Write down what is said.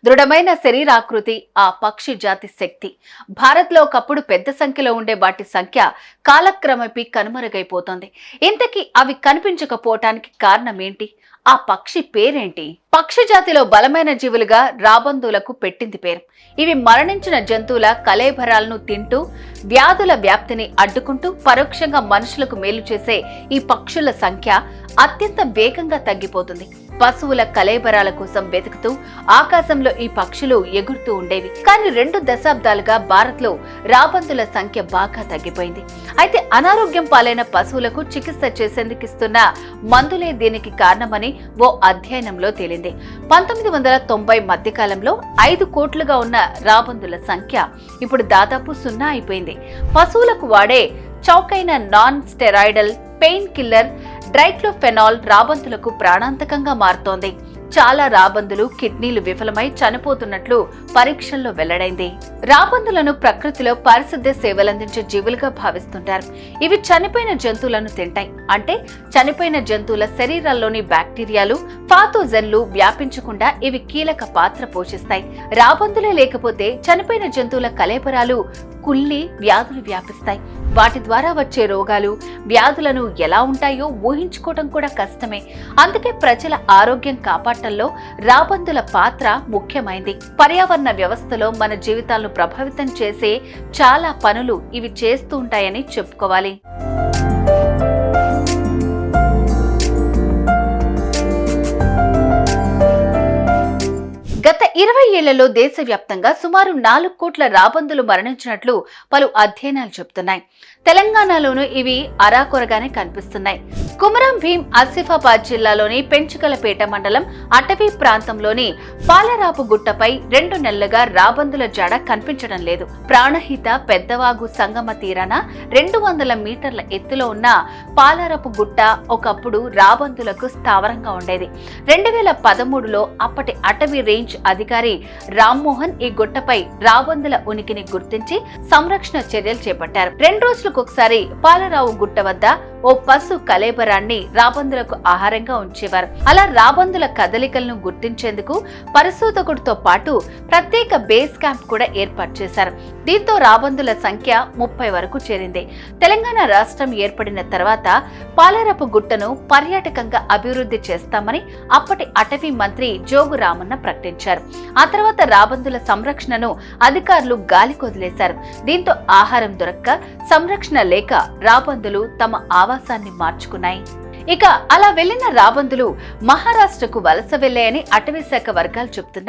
దృఢమైన శరీరాకృతి ఆ పక్షి జాతి శక్తి. భారత్లో ఒకప్పుడు పెద్ద సంఖ్యలో ఉండే వాటి సంఖ్య కాలక్రమేపీ కనుమరుగైపోతోంది. ఇంతకీ అవి కనిపించకపోవటానికి కారణం ఏంటి? ఆ పక్షి పేరేంటి? పక్షి జాతిలో బలమైన జీవులుగా రాబందులకు పెట్టింది పేరు. ఇవి మరణించిన జంతువుల కళేబరాలను తింటూ వ్యాధుల వ్యాప్తిని అడ్డుకుంటూ పరోక్షంగా మనుషులకు మేలు చేసే ఈ పక్షుల సంఖ్య అత్యంత వేగంగా తగ్గిపోతుంది. పశువుల కళేబరాల కోసం వెతుకుతూ ఆకాశంలో ఈ పక్షులు ఎగురుతూ ఉండేవి. కానీ 2 దశాబ్దాలుగా భారత్లో రాబందుల సంఖ్య బాగా తగ్గిపోయింది. అయితే అనారోగ్యం పాలైన పశువులకు చికిత్స చేసేందుకు ఇస్తున్న మందులే దీనికి కారణమని ఓ అధ్యయనంలో తేలింది. 1990 మధ్యకాలంలో 5 కోట్లుగా ఉన్న రాబందుల సంఖ్య ఇప్పుడు దాదాపు 0 అయిపోయింది. పశువులకు వాడే చౌకైన నాన్ స్టెరాయిడల్ పెయిన్ కిల్లర్ డైక్లోఫెనాల్ రాబందులకు ప్రాణాంతకంగా మారుతోంది. చాలా రాబందులు కిడ్నీలు విఫలమై చనిపోతున్నట్లు పరీక్షల్లో వెల్లడైంది. రాబందులను ప్రకృతిలో పారిశుద్ధ్య సేవలందించే జీవులుగా భావిస్తుంటారు. ఇవి చనిపోయిన జంతువులను తింటాయి. అంటే చనిపోయిన జంతువుల శరీరాల్లోని బ్యాక్టీరియాలు, పాథోజన్లు వ్యాపించకుండా ఇవి కీలక పాత్ర పోషిస్తాయి. రాబందులే లేకపోతే చనిపోయిన జంతువుల కళేబరాలు కుళ్ళి వ్యాధులు వ్యాపిస్తాయి. వాటి ద్వారా వచ్చే రోగాలు, వ్యాధులను ఎలా ఉంటాయో ఊహించుకోవడం కూడా కష్టమే. అందుకే ప్రజల ఆరోగ్యం కాపాడటంలో రాబందుల పాత్ర ముఖ్యమైంది. పర్యావరణ వ్యవస్థలో మన జీవితాలను ప్రభావితం చేసే చాలా పనులు ఇవి చేస్తూ ఉంటాయని చెప్పుకోవాలి. గత 20 ఏళ్లలో దేశవ్యాప్తంగా సుమారు 4 కోట్ల రాబందులు మరణించినట్లు పలు అధ్యయనాలు చెబుతున్నాయి. తెలంగాణలోనూ ఇవి అరాకొరగానే కనిపిస్తున్నాయి. కుమరం భీం ఆసిఫాబాద్ జిల్లాలోని పెంచుకలపేట మండలం అటవీ ప్రాంతంలోని పాలరాపు గుట్టపై 2 నెలలుగా రాబందుల జాడ కనిపించడం లేదు. ప్రాణహిత పెద్దవాగు సంగమ తీరాన 200 మీటర్ల ఎత్తులో ఉన్న పాలరాపు గుట్ట ఒకప్పుడు రాబందులకు స్థావరంగా ఉండేది. 2013లో అప్పటి అటవీ రేంజ్ అధికారి రామ్మోహన్ ఈ గుట్టపై రాబందుల ఉనికిని గుర్తించి సంరక్షణ చర్యలు చేపట్టారు. 2 రోజులకొకసారి పాలరావు గుట్ట వద్ద ఓ పశు కళేబరాన్ని రాబందులకు ఆహారంగా ఉంచేవారు. అలా రాబందుల కదలికలను గుర్తించేందుకు పరిశోధకుడితో పాటు ప్రత్యేక బేస్ క్యాంప్ కూడా ఏర్పాటు చేశారు. దీంతో రాబందుల సంఖ్య 30 వరకు చేరింది. తెలంగాణ రాష్ట్రం ఏర్పడిన తర్వాత పాలరాపు గుట్టను పర్యాటకంగా అభివృద్ధి చేస్తామని అప్పటి అటవీ మంత్రి జోగు రామన్న ప్రకటించారు. ఆ తర్వాత రాబందుల సంరక్షణను అధికారులు గాలికి వదిలేశారు. దీంతో ఆహారం దొరక్క, సంరక్షణ లేక రాబందులు తమ ఆవాసాన్ని మార్చుకున్నాయి. ఇక అలా వెళ్లిన రాబందులు మహారాష్ట్రకు వలస వెళ్లాయని అటవీ శాఖ వర్గాలు చెబుతున్నాయి.